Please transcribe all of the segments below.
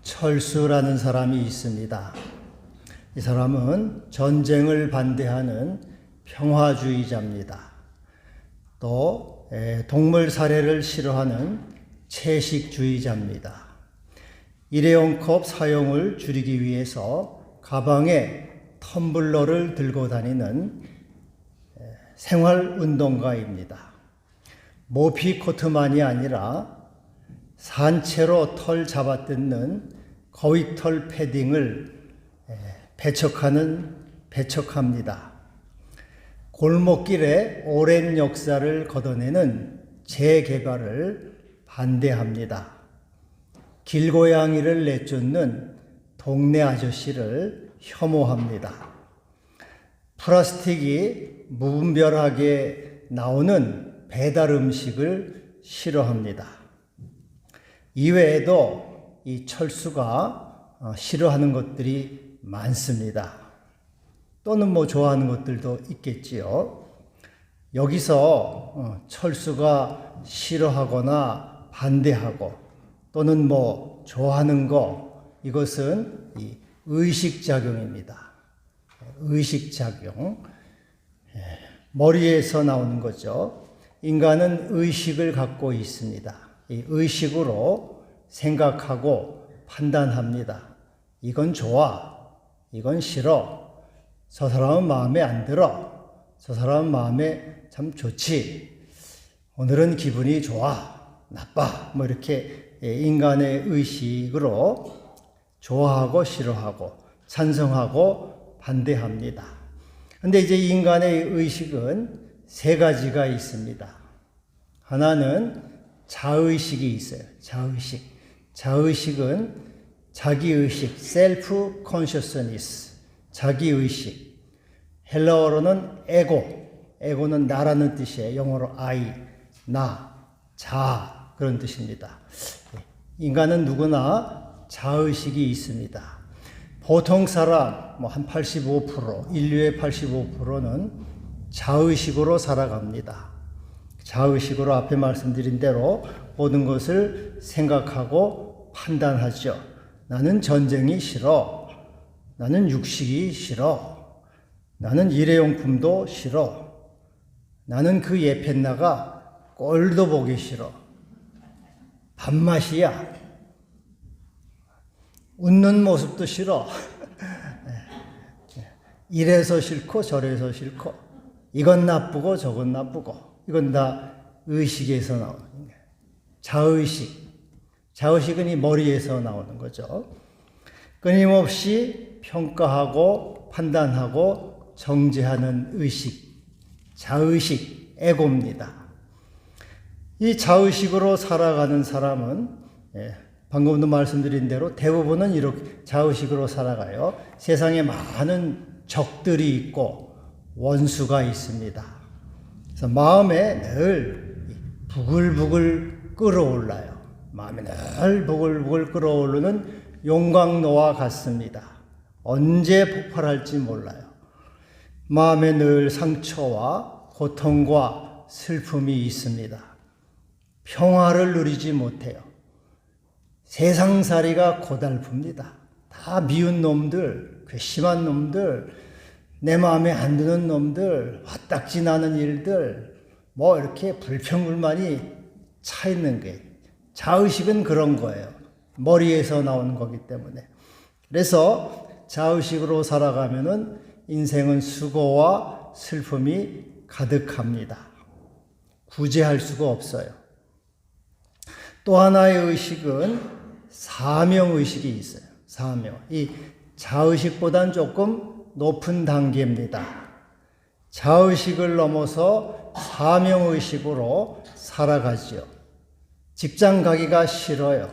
철수라는 사람이 있습니다. 이 사람은 전쟁을 반대하는 평화주의자입니다. 또 동물 살해를 싫어하는 채식주의자입니다. 일회용 컵 사용을 줄이기 위해서 가방에 텀블러를 들고 다니는 생활운동가입니다. 모피 코트만이 아니라 산채로 털 잡아뜯는 거위털 패딩을 배척합니다. 골목길에 오랜 역사를 걷어내는 재개발을 반대합니다. 길고양이를 내쫓는 동네 아저씨를 혐오합니다. 플라스틱이 무분별하게 나오는 배달 음식을 싫어합니다. 이외에도 이 철수가 싫어하는 것들이 많습니다. 또는 좋아하는 것들도 있겠지요. 여기서 철수가 싫어하거나 반대하고 또는 좋아하는 거, 이것은 이 의식작용입니다. 의식작용. 머리에서 나오는 거죠. 인간은 의식을 갖고 있습니다. 이 의식으로 생각하고 판단합니다. 이건 좋아, 이건 싫어, 저 사람은 마음에 안 들어, 저 사람은 마음에 참 좋지, 오늘은 기분이 좋아, 나빠, 이렇게 인간의 의식으로 좋아하고 싫어하고 찬성하고 반대합니다. 근데 이제 인간의 의식은 세 가지가 있습니다. 하나는 자의식이 있어요. 자의식은 자기의식, self consciousness, 자기의식. 헬라어로는 에고는 나라는 뜻이에요. 영어로 I, 나, 자, 그런 뜻입니다. 인간은 누구나 자의식이 있습니다. 보통 사람, 한 85%, 인류의 85%는 자의식으로 살아갑니다. 자의식으로 앞에 말씀드린 대로 모든 것을 생각하고 판단하죠. 나는 전쟁이 싫어. 나는 육식이 싫어. 나는 일회용품도 싫어. 나는 그 예펜나가 꼴도 보기 싫어. 밥맛이야. 웃는 모습도 싫어. 이래서 싫고 저래서 싫고 이건 나쁘고 저건 나쁘고, 이건 다 의식에서 나오는 거예요. 자의식은 이 머리에서 나오는 거죠. 끊임없이 평가하고 판단하고 정죄하는 의식, 자의식, 에고입니다. 이 자의식으로 살아가는 사람은 방금도 말씀드린 대로 대부분은 이렇게 자의식으로 살아가요. 세상에 많은 적들이 있고 원수가 있습니다. 그래서 마음에 늘 부글부글 끓어올라요. 마음에 늘 부글부글 끓어오르는 용광로와 같습니다. 언제 폭발할지 몰라요. 마음에 늘 상처와 고통과 슬픔이 있습니다. 평화를 누리지 못해요. 세상살이가 고달픕니다. 다 미운 놈들, 괘씸한 놈들, 내 마음에 안 드는 놈들, 화딱지 나는 일들, 이렇게 불평불만이 차 있는 게, 자의식은 그런 거예요. 머리에서 나오는 거기 때문에. 그래서 자의식으로 살아가면은 인생은 수고와 슬픔이 가득합니다. 구제할 수가 없어요. 또 하나의 의식은 사명의식이 있어요. 사명. 이 자의식보다는 조금 높은 단계입니다. 자의식을 넘어서 사명의식으로 살아가지요. 직장 가기가 싫어요.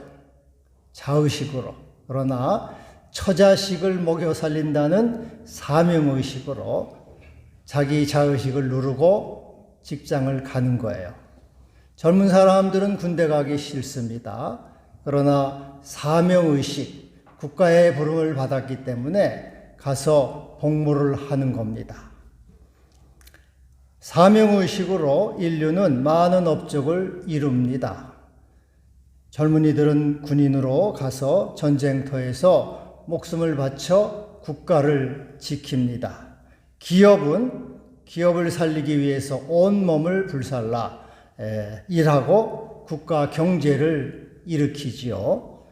자의식으로. 그러나 처자식을 먹여 살린다는 사명의식으로 자기 자의식을 누르고 직장을 가는 거예요. 젊은 사람들은 군대 가기 싫습니다. 그러나 사명의식, 국가의 부름을 받았기 때문에 가서 복무를 하는 겁니다. 사명의식으로 인류는 많은 업적을 이룹니다. 젊은이들은 군인으로 가서 전쟁터에서 목숨을 바쳐 국가를 지킵니다. 기업을 살리기 위해서 온몸을 불살라 일하고 국가 경제를 일으키지요.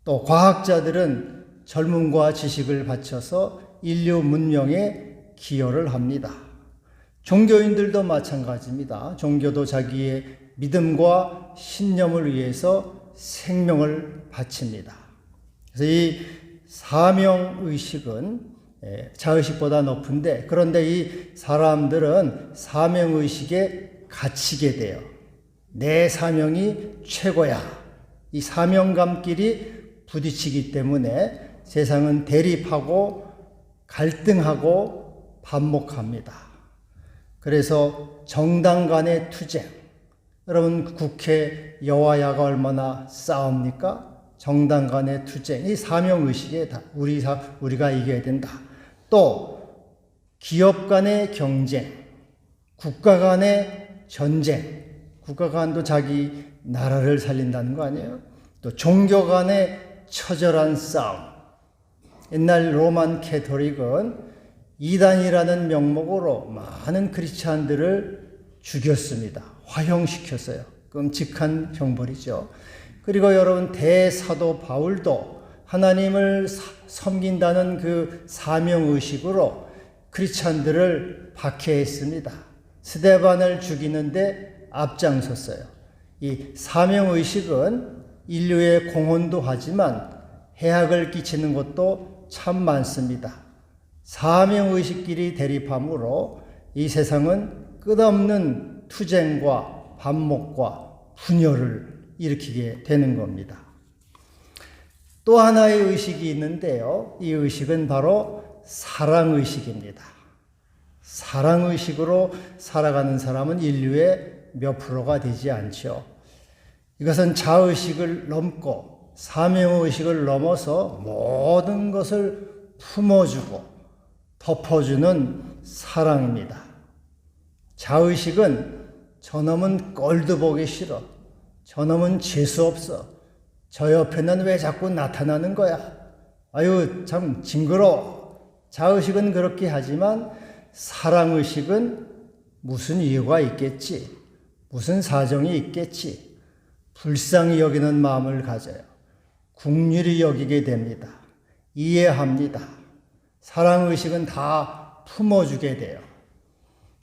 또 과학자들은 젊음과 지식을 바쳐서 인류 문명에 기여를 합니다. 종교인들도 마찬가지입니다. 종교도 자기의 믿음과 신념을 위해서 생명을 바칩니다. 그래서 이 사명의식은 자의식보다 높은데, 그런데 이 사람들은 사명의식에 갇히게 돼요. 내 사명이 최고야. 이 사명감끼리 부딪히기 때문에 세상은 대립하고 갈등하고 반목합니다. 그래서 정당 간의 투쟁. 여러분, 국회 여와야가 얼마나 싸웁니까? 정당 간의 투쟁. 이 사명의식에 우리가 이겨야 된다. 또 기업 간의 경쟁, 국가 간의 전쟁. 국가 간도 자기 나라를 살린다는 거 아니에요? 또 종교 간의 처절한 싸움. 옛날 로만 캐토릭은 이단이라는 명목으로 많은 크리스찬들을 죽였습니다. 화형시켰어요. 끔찍한 형벌이죠. 그리고 여러분, 대사도 바울도 하나님을 섬긴다는 그 사명의식으로 크리스찬들을 박해했습니다. 스데반을 죽이는데 앞장섰어요. 이 사명의식은 인류의 공헌도 하지만 해악을 끼치는 것도 참 많습니다. 사명의식끼리 대립함으로 이 세상은 끝없는 투쟁과 반목과 분열을 일으키게 되는 겁니다. 또 하나의 의식이 있는데요. 이 의식은 바로 사랑의식입니다. 사랑의식으로 살아가는 사람은 인류의 몇 프로가 되지 않죠. 이것은 자의식을 넘고 사명의식을 넘어서 모든 것을 품어주고 덮어주는 사랑입니다. 자의식은 저놈은 꼴도 보기 싫어. 저놈은 재수없어. 저 옆에는 왜 자꾸 나타나는 거야? 아유, 참 징그러워. 자의식은 그렇게 하지만 사랑의식은 무슨 이유가 있겠지. 무슨 사정이 있겠지. 불쌍히 여기는 마음을 가져요. 긍휼히 여기게 됩니다. 이해합니다. 사랑의식은 다 품어주게 돼요.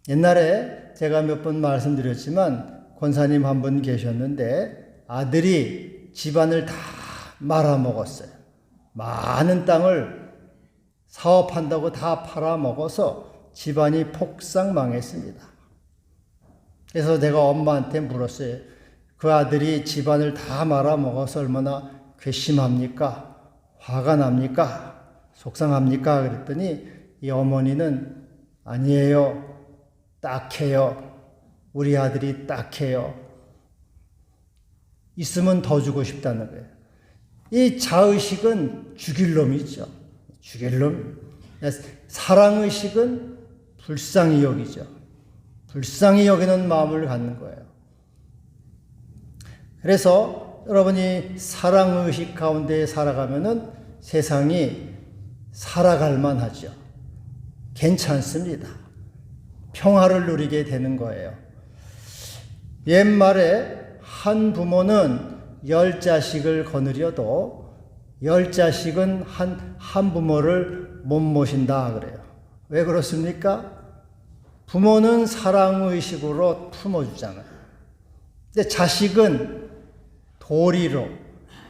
옛날에 제가 몇 번 말씀드렸지만 권사님 한 분 계셨는데 아들이 집안을 다 말아먹었어요. 많은 땅을 사업한다고 다 팔아먹어서 집안이 폭삭 망했습니다. 그래서 내가 엄마한테 물었어요. 그 아들이 집안을 다 말아먹어서 얼마나 괘씸합니까? 화가 납니까? 속상합니까? 그랬더니 이 어머니는 아니에요. 딱해요. 우리 아들이 딱해요. 있으면 더 주고 싶다는 거예요. 이 자의식은 죽일 놈이죠. 죽일 놈. 사랑의식은 불쌍히 여기죠. 불쌍히 여기는 마음을 갖는 거예요. 그래서 여러분이 사랑의식 가운데 살아가면은 세상이 살아갈 만하죠. 괜찮습니다. 평화를 누리게 되는 거예요. 옛말에 한 부모는 10자식을 거느려도 10자식은 한 부모를 못 모신다 그래요. 왜 그렇습니까? 부모는 사랑의식으로 품어주잖아요. 근데 자식은 도리로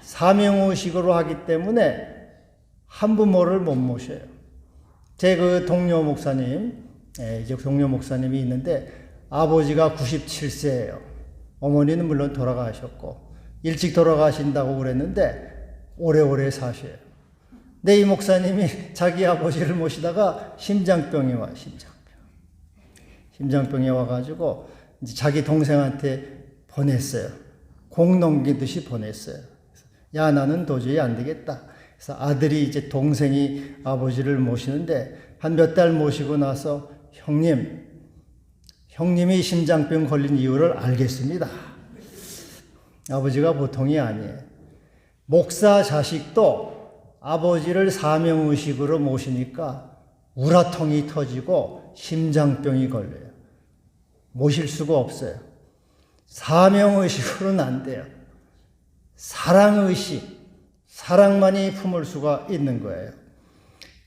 사명의식으로 하기 때문에 한 부모를 못 모셔요. 제 그 동료 목사님, 이제 동료 목사님이 있는데 아버지가 97세예요. 어머니는 물론 돌아가셨고 일찍 돌아가신다고 그랬는데 오래오래 사셔요. 근데 이 목사님이 자기 아버지를 모시다가 심장병이 와요. 심장병이 와가지고 이제 자기 동생한테 보냈어요. 공 넘기듯이 보냈어요. 야, 나는 도저히 안 되겠다. 그래서 아들이 이제 동생이 아버지를 모시는데 한 몇 달 모시고 나서 형님이 심장병 걸린 이유를 알겠습니다. 아버지가 보통이 아니에요. 목사 자식도 아버지를 사명의식으로 모시니까 우라통이 터지고 심장병이 걸려요. 모실 수가 없어요. 사명의식으로는 안 돼요. 사랑의식, 사랑만이 품을 수가 있는 거예요.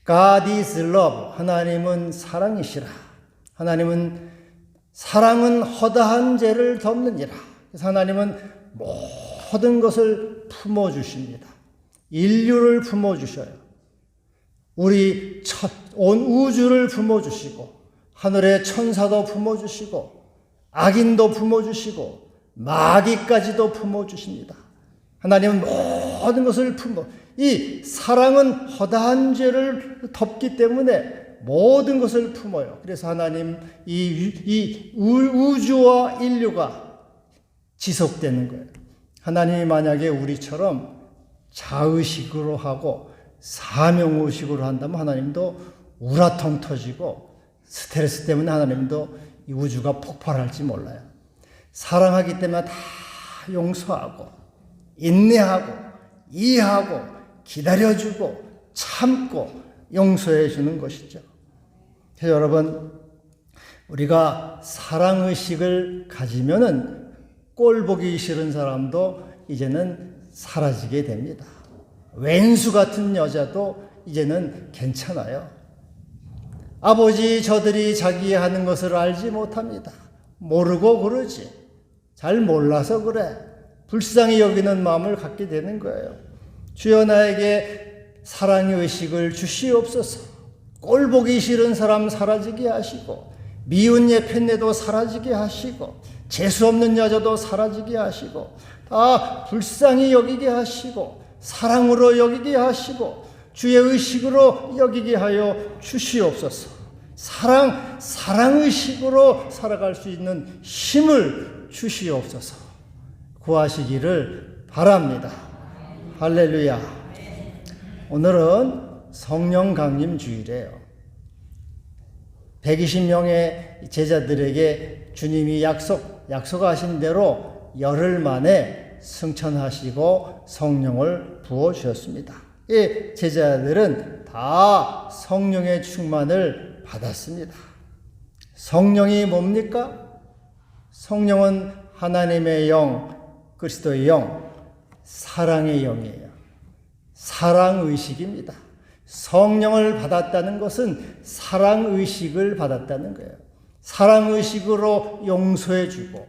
God is love. 하나님은 사랑이시라. 하나님은 사랑은 허다한 죄를 덮느니라. 그래서 하나님은 모든 것을 품어주십니다. 인류를 품어주셔요. 우리 온 우주를 품어주시고 하늘의 천사도 품어주시고 악인도 품어주시고 마귀까지도 품어주십니다. 하나님은 모든 것을 이 사랑은 허다한 죄를 덮기 때문에 모든 것을 품어요. 그래서 하나님 이 우주와 인류가 지속되는 거예요. 하나님이 만약에 우리처럼 자의식으로 하고 사명의식으로 한다면 하나님도 우라통 터지고 스트레스 때문에 하나님도 이 우주가 폭발할지 몰라요. 사랑하기 때문에 다 용서하고 인내하고 이해하고 기다려주고 참고 용서해 주는 것이죠. 그래서 여러분, 우리가 사랑의식을 가지면은 꼴 보기 싫은 사람도 이제는 사라지게 됩니다. 왼수 같은 여자도 이제는 괜찮아요. 아버지, 저들이 자기 하는 것을 알지 못합니다. 모르고 그러지. 잘 몰라서 그래. 불쌍히 여기는 마음을 갖게 되는 거예요. 주여 나에게 사랑의 의식을 주시옵소서. 꼴 보기 싫은 사람 사라지게 하시고 미운 예편네도 사라지게 하시고 재수없는 여자도 사라지게 하시고 다 불쌍히 여기게 하시고 사랑으로 여기게 하시고 주의 의식으로 여기게 하여 주시옵소서. 사랑의식으로 살아갈 수 있는 힘을 주시옵소서. 구하시기를 바랍니다. 할렐루야. 오늘은 성령 강림 주일이에요. 120명의 제자들에게 주님이 약속하신 대로 열흘 만에 승천하시고 성령을 부어주셨습니다. 이 제자들은 다 성령의 충만을 받았습니다. 성령이 뭡니까? 성령은 하나님의 영, 그리스도의 영, 사랑의 영이에요. 사랑의식입니다. 성령을 받았다는 것은 사랑의식을 받았다는 거예요. 사랑의식으로 용서해주고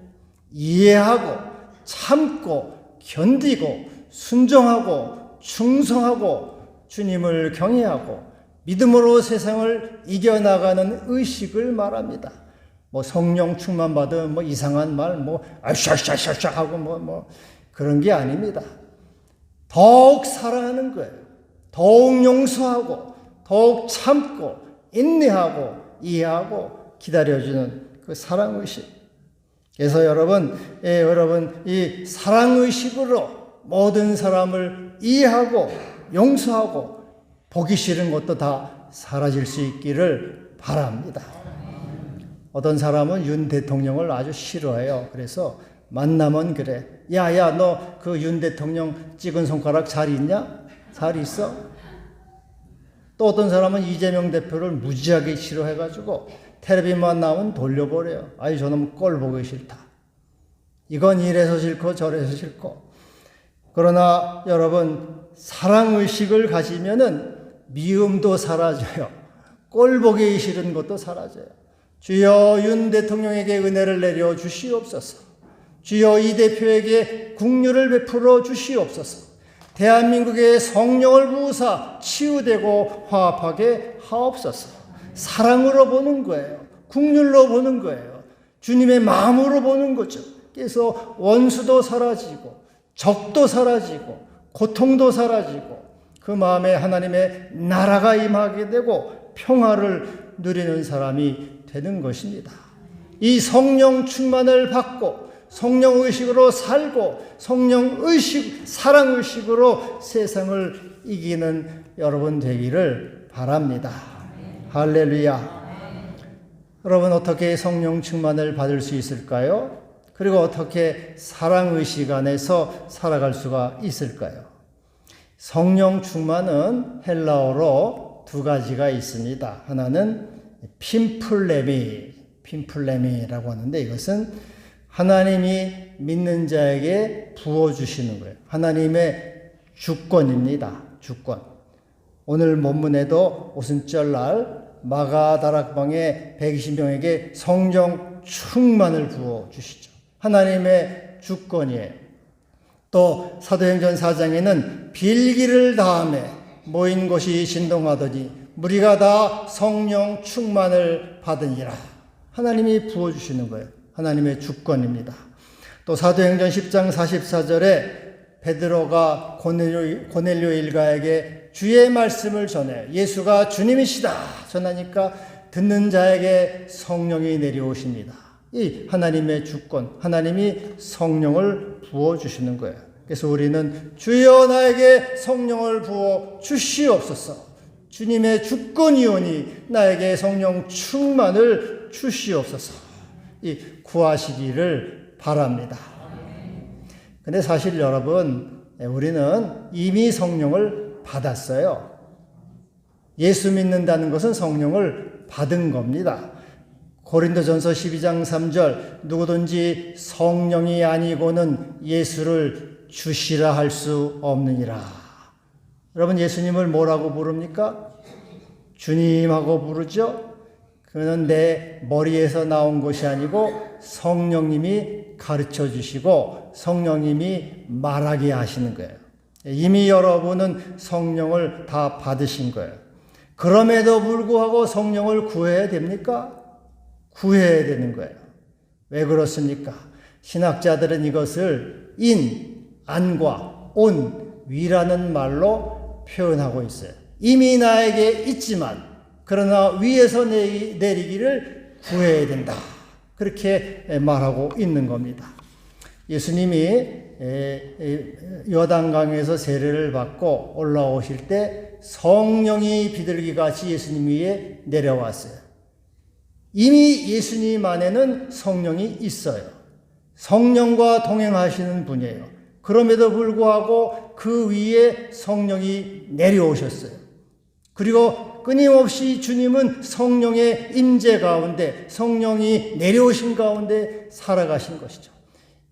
이해하고 참고 견디고 순종하고 충성하고 주님을 경외하고 믿음으로 세상을 이겨나가는 의식을 말합니다. 성령 충만 받은 이상한 말, 아샤샤샤샤 하고 그런 게 아닙니다. 더욱 사랑하는 거예요. 더욱 용서하고, 더욱 참고, 인내하고, 이해하고, 기다려주는 그 사랑의식. 그래서 여러분, 이 사랑의식으로 모든 사람을 이해하고, 용서하고, 보기 싫은 것도 다 사라질 수 있기를 바랍니다. 어떤 사람은 윤 대통령을 아주 싫어해요. 그래서 만나면 그래. 야, 너 그 윤 대통령 찍은 손가락 잘 있냐? 잘 있어? 또 어떤 사람은 이재명 대표를 무지하게 싫어해가지고 텔레비만 나오면 돌려버려요. 아이, 저놈 꼴 보기 싫다. 이건 이래서 싫고 저래서 싫고. 그러나 여러분, 사랑의식을 가지면은 미움도 사라져요. 꼴 보기 싫은 것도 사라져요. 주여 윤 대통령에게 은혜를 내려 주시옵소서. 주여 이 대표에게 긍휼을 베풀어 주시옵소서. 대한민국의 성령을 부으사 치유되고 화합하게 하옵소서. 사랑으로 보는 거예요. 긍휼로 보는 거예요. 주님의 마음으로 보는 거죠. 그래서 원수도 사라지고 적도 사라지고 고통도 사라지고 그 마음에 하나님의 나라가 임하게 되고 평화를 누리는 사람이 되는 것입니다. 이 성령 충만을 받고 성령의식으로 살고 사랑의식으로 세상을 이기는 여러분 되기를 바랍니다. 할렐루야. 여러분, 어떻게 성령 충만을 받을 수 있을까요? 그리고 어떻게 사랑의식 안에서 살아갈 수가 있을까요? 성령 충만은 헬라어로 두 가지가 있습니다. 하나는 핀플레미라고 하는데 이것은 하나님이 믿는 자에게 부어주시는 거예요. 하나님의 주권입니다. 주권. 오늘 본문에도 오순절날 마가다락방의 120명에게 성령 충만을 부어주시죠. 하나님의 주권이에요. 또 사도행전 4장에는 빌기를 다하며 모인 곳이 진동하더니 무리가 다 성령 충만을 받으니라. 하나님이 부어주시는 거예요. 하나님의 주권입니다. 또 사도행전 10장 44절에 베드로가 고넬료 일가에게 주의 말씀을 전해 예수가 주님이시다 전하니까 듣는 자에게 성령이 내려오십니다. 이 하나님의 주권, 하나님이 성령을 부어주시는 거예요. 그래서 우리는 주여 나에게 성령을 부어 주시옵소서. 주님의 주권이오니 나에게 성령 충만을 주시옵소서. 이 구하시기를 바랍니다. 근데 사실 여러분, 우리는 이미 성령을 받았어요. 예수 믿는다는 것은 성령을 받은 겁니다. 고린도전서 12장 3절 누구든지 성령이 아니고는 예수를 주시라 할 수 없느니라. 여러분 예수님을 뭐라고 부릅니까? 주님하고 부르죠. 그는 내 머리에서 나온 것이 아니고 성령님이 가르쳐 주시고 성령님이 말하게 하시는 거예요. 이미 여러분은 성령을 다 받으신 거예요. 그럼에도 불구하고 성령을 구해야 됩니까? 구해야 되는 거예요. 왜 그렇습니까? 신학자들은 이것을 인, 안과 온, 위라는 말로 표현하고 있어요. 이미 나에게 있지만 그러나 위에서 내리기를 구해야 된다. 그렇게 말하고 있는 겁니다. 예수님이 요단강에서 세례를 받고 올라오실 때 성령이 비둘기같이 예수님 위에 내려왔어요. 이미 예수님 안에는 성령이 있어요. 성령과 동행하시는 분이에요. 그럼에도 불구하고 그 위에 성령이 내려오셨어요. 그리고 끊임없이 주님은 성령의 임재 가운데 성령이 내려오신 가운데 살아가신 것이죠.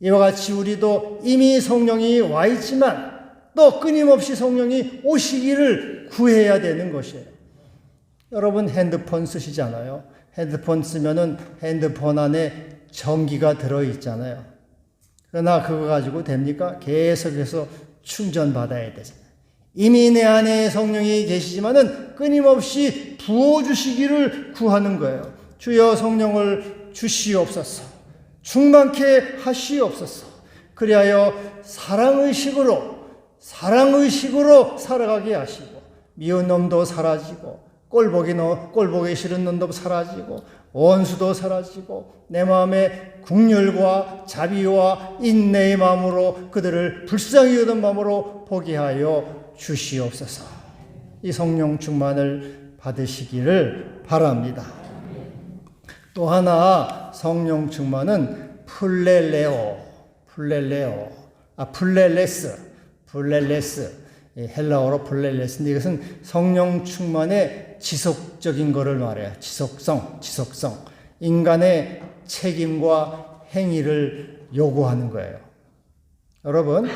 이와 같이 우리도 이미 성령이 와 있지만 또 끊임없이 성령이 오시기를 구해야 되는 것이에요. 여러분 핸드폰 쓰시잖아요. 핸드폰 쓰면은 핸드폰 안에 전기가 들어있잖아요. 그러나 그거 가지고 됩니까? 계속해서 충전받아야 되잖아요. 이미 내 안에 성령이 계시지만은 끊임없이 부어주시기를 구하는 거예요. 주여 성령을 주시옵소서. 충만케 하시옵소서. 그리하여 사랑의식으로 살아가게 하시고 미운 놈도 사라지고 꼴보기 싫은 놈도 사라지고 원수도 사라지고 내 마음에 긍휼과 자비와 인내의 마음으로 그들을 불쌍히 여기는 마음으로 보게 하여 주시옵소서. 이 성령 충만을 받으시기를 바랍니다. 또 하나 성령 충만은 플렐레스 헬라어로 플렐레스인데 이것은 성령 충만의 지속적인 것을 말해요. 지속성. 인간의 책임과 행위를 요구하는 거예요. 여러분,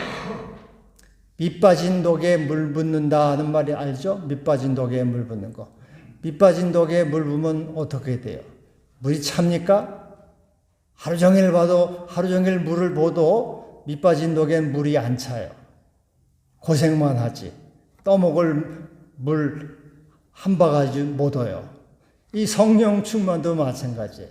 밑 빠진 독에 물 붓는다 하는 말이 알죠? 밑 빠진 독에 물 붓는 거. 밑 빠진 독에 물 부으면 어떻게 돼요? 물이 찹니까? 하루 종일 물을 보도 밑 빠진 독엔 물이 안 차요. 고생만 하지. 떠먹을 물 한 바가지 못 얻어요. 이 성령 충만도 마찬가지예요.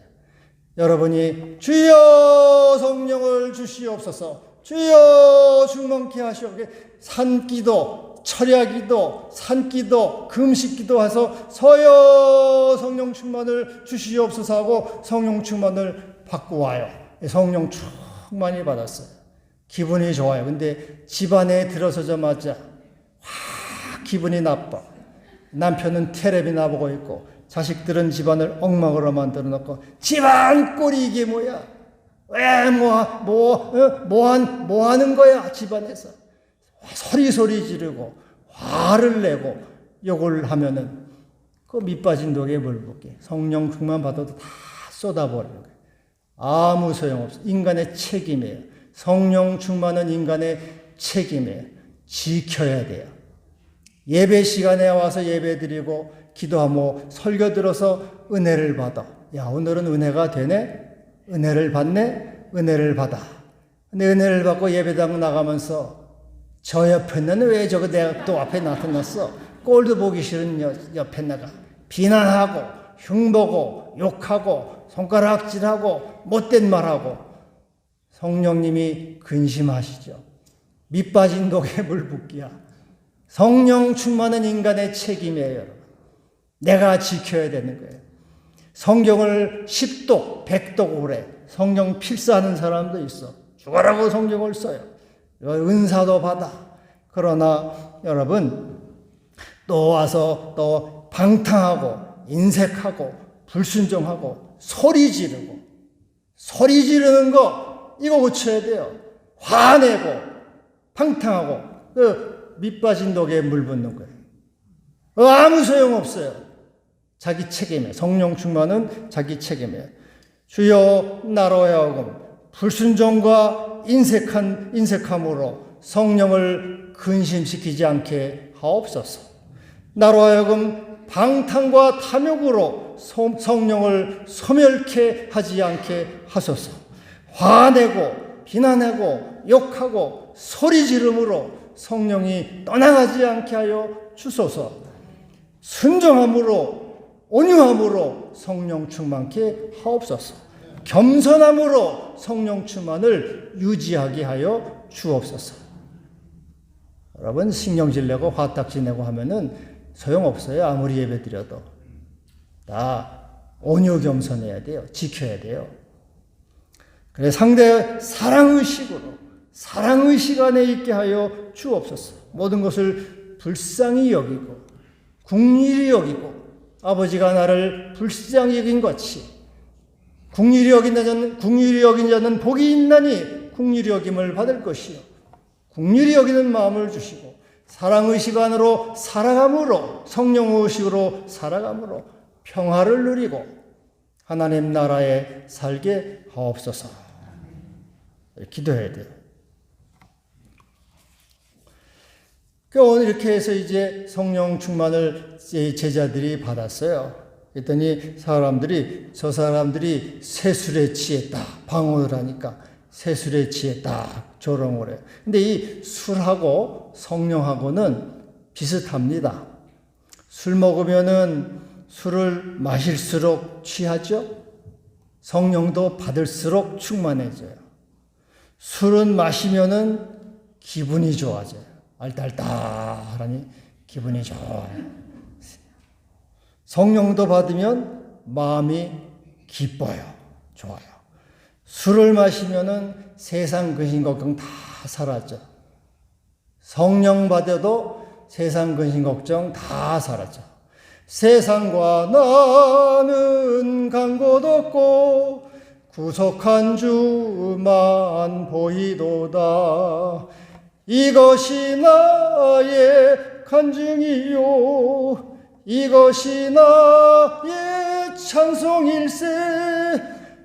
여러분이 주여 성령을 주시옵소서. 주여 충만케 하시옵소서. 산기도, 철야기도, 산기도, 금식기도 해서 서여 성령 충만을 주시옵소서 하고 성령 충만을 받고 와요. 성령 충만히 받았어요. 기분이 좋아요. 근데 집안에 들어서자마자 확 기분이 나빠. 남편은 텔레비나 보고 있고 자식들은 집안을 엉망으로 만들어 놓고 집안 꼴이 이게 뭐야? 왜 뭐 하는 거야 집안에서. 소리 지르고 화를 내고 욕을 하면은 그 밑빠진 독에 물 붓게 성령 충만 받아도 다 쏟아버리는 거예요. 아무 소용없어. 인간의 책임이에요. 성령 충만은 인간의 책임이에요. 지켜야 돼요. 예배 시간에 와서 예배 드리고 기도하고 설교 들어서 은혜를 받아. 야, 오늘은 은혜가 되네? 은혜를 받네? 은혜를 받아. 근데 은혜를 받고 예배당 나가면서 저 옆에는 왜 저거 내가 또 앞에 나타났어? 꼴도 보기 싫은 옆에 나가. 비난하고 흉보고 욕하고 손가락질하고 못된 말하고. 성령님이 근심하시죠. 밑빠진 독에 물 붓기야. 성령 충만은 인간의 책임이에요, 여러분. 내가 지켜야 되는 거예요. 성경을 10독, 100독 오래 성경 필사하는 사람도 있어. 죽어라고 성경을 써요. 은사도 받아. 그러나 여러분 또 와서 또 방탕하고 인색하고 불순종하고 소리 지르는 거 이거 고쳐야 돼요. 화내고 방탕하고 밑빠진 독에 물 붓는 거예요. 아무 소용없어요. 자기 책임에 성령 충만은 자기 책임에. 주여 나로 하여금 불순종과 인색함으로 성령을 근심시키지 않게 하옵소서. 나로 하여금 방탕과 탐욕으로 성령을 소멸케 하지 않게 하소서. 화내고 비난하고 욕하고 소리 지름으로 성령이 떠나가지 않게 하여 주소서. 순종함으로 온유함으로 성령 충만케 하옵소서. 겸손함으로 성령 충만을 유지하게 하여 주옵소서. 여러분 신경질 내고 화딱지 내고 하면은 소용없어요. 아무리 예배 드려도. 다 온유 겸손해야 돼요. 지켜야 돼요. 그래 상대 사랑의식 안에 있게 하여 주옵소서. 모든 것을 불쌍히 여기고 긍휼히 여기고 아버지가 나를 불쌍히 여긴 같이 긍휼히 여긴 자는 복이 있나니 긍휼히 여김을 받을 것이요 긍휼히 여기는 마음을 주시고 사랑의식 안으로 살아감으로 성령의식으로 살아감으로 평화를 누리고 하나님 나라에 살게 하옵소서. 기도해야 돼요. 오늘 이렇게 해서 이제 성령 충만을 제자들이 받았어요. 그랬더니 저 사람들이 세술에 취했다. 방언을 하니까 세술에 취했다. 조롱을 해요. 근데 이 술하고 성령하고는 비슷합니다. 술 먹으면은 술을 마실수록 취하죠. 성령도 받을수록 충만해져요. 술은 마시면은 기분이 좋아져요. 알딸딸하니 기분이 좋아요. 성령도 받으면 마음이 기뻐요. 좋아요. 술을 마시면은 세상 근심 걱정 다 사라져. 성령 받아도 세상 근심 걱정 다 사라져. 세상과 나는 간 곳 없고 구속한 주만 보이도다. 이것이 나의 간증이요 이것이 나의 찬송일세.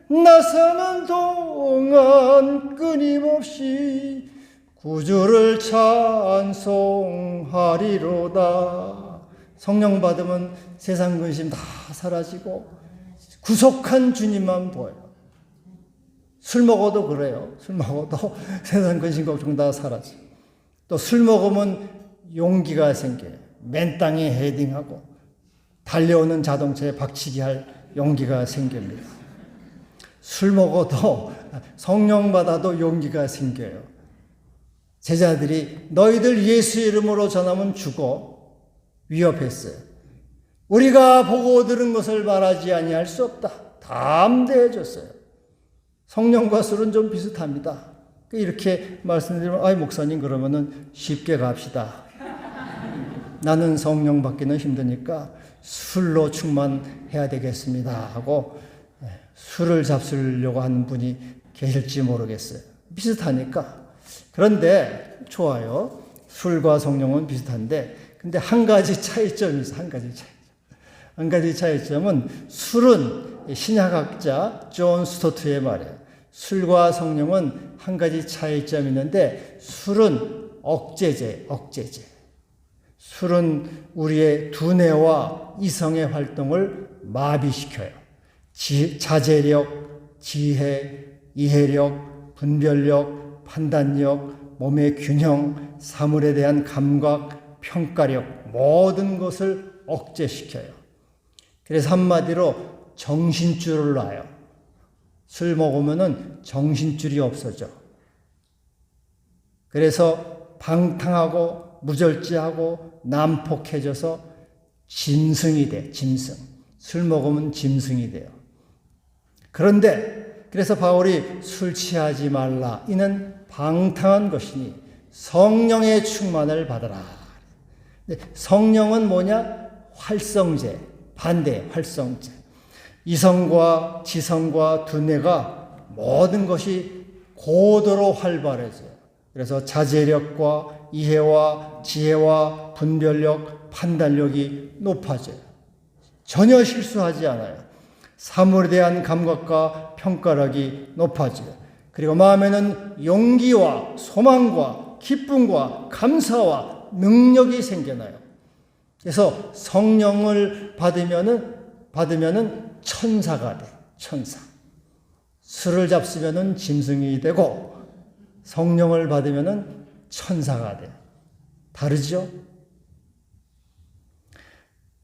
나 사는 동안 끊임없이 구주를 찬송하리로다. 성령 받으면 세상 근심 다 사라지고 구속한 주님만 보여요. 술 먹어도 그래요. 술 먹어도 세상 근심 걱정 다 사라져. 또 술 먹으면 용기가 생겨요. 맨 땅에 헤딩하고 달려오는 자동차에 박치기 할 용기가 생깁니다. 술 먹어도 성령 받아도 용기가 생겨요. 제자들이 너희들 예수 이름으로 전하면 죽어 위협했어요. 우리가 보고 들은 것을 말하지 아니할 수 없다. 담대해 줬어요. 성령과 술은 좀 비슷합니다. 이렇게 말씀드리면 아이 목사님 그러면은 쉽게 갑시다. 나는 성령 받기는 힘드니까 술로 충만해야 되겠습니다 하고 술을 잡수려고 하는 분이 계실지 모르겠어요. 비슷하니까. 그런데 좋아요. 술과 성령은 비슷한데 근데 한 가지 차이점이 있어요. 한 가지 차이점. 한 가지 차이점은 술은 신약학자 존 스토트의 말이에요. 술과 성령은 한 가지 차이점이 있는데 술은 억제제. 술은 우리의 두뇌와 이성의 활동을 마비시켜요. 자제력, 지혜, 이해력, 분별력, 판단력, 몸의 균형, 사물에 대한 감각, 평가력 모든 것을 억제시켜요. 그래서 한마디로 정신줄을 놔요. 술 먹으면은 정신줄이 없어져. 그래서 방탕하고 무절제하고 난폭해져서 짐승이 돼. 짐승. 술 먹으면 짐승이 돼요. 그런데 그래서 바울이 술 취하지 말라. 이는 방탕한 것이니 성령의 충만을 받아라. 성령은 뭐냐? 활성제. 반대 활성제. 이성과 지성과 두뇌가 모든 것이 고도로 활발해져요. 그래서 자제력과 이해와 지혜와 분별력, 판단력이 높아져요. 전혀 실수하지 않아요. 사물에 대한 감각과 평가력이 높아져요. 그리고 마음에는 용기와 소망과 기쁨과 감사와 능력이 생겨나요. 그래서 성령을 받으면은 천사가 돼. 천사. 술을 잡수면은 짐승이 되고 성령을 받으면은 천사가 돼. 다르죠?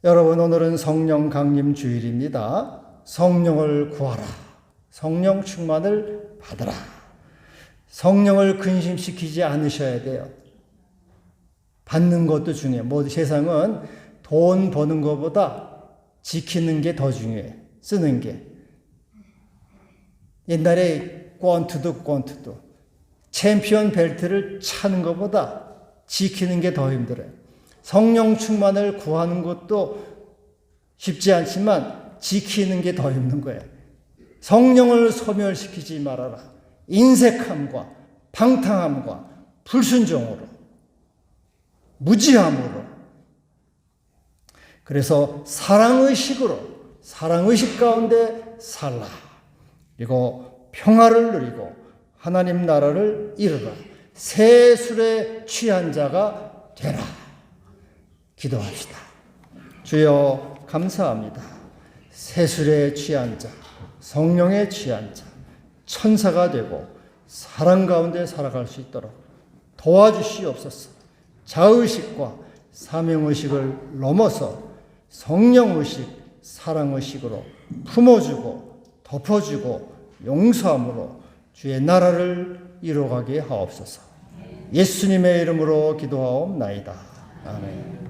여러분, 오늘은 성령 강림 주일입니다. 성령을 구하라. 성령 충만을 받으라. 성령을 근심시키지 않으셔야 돼요. 받는 것도 중요해요. 세상은 돈 버는 것보다 지키는 게 더 중요해. 쓰는 게. 옛날에 권투도 챔피언 벨트를 차는 것보다 지키는 게 더 힘들어요. 성령 충만을 구하는 것도 쉽지 않지만 지키는 게 더 힘든 거예요. 성령을 소멸시키지 말아라. 인색함과 방탕함과 불순종으로, 무지함으로. 그래서 사랑의식 가운데 살라. 그리고 평화를 누리고 하나님 나라를 이루라. 새 술에 취한 자가 되라. 기도합시다. 주여 감사합니다. 새 술에 취한 자, 성령에 취한 자, 천사가 되고 사랑 가운데 살아갈 수 있도록 도와주시옵소서. 자의식과 사명의식을 넘어서 성령의식, 사랑의식으로 품어주고 덮어주고 용서함으로 주의 나라를 이루어가게 하옵소서. 예수님의 이름으로 기도하옵나이다. 아멘.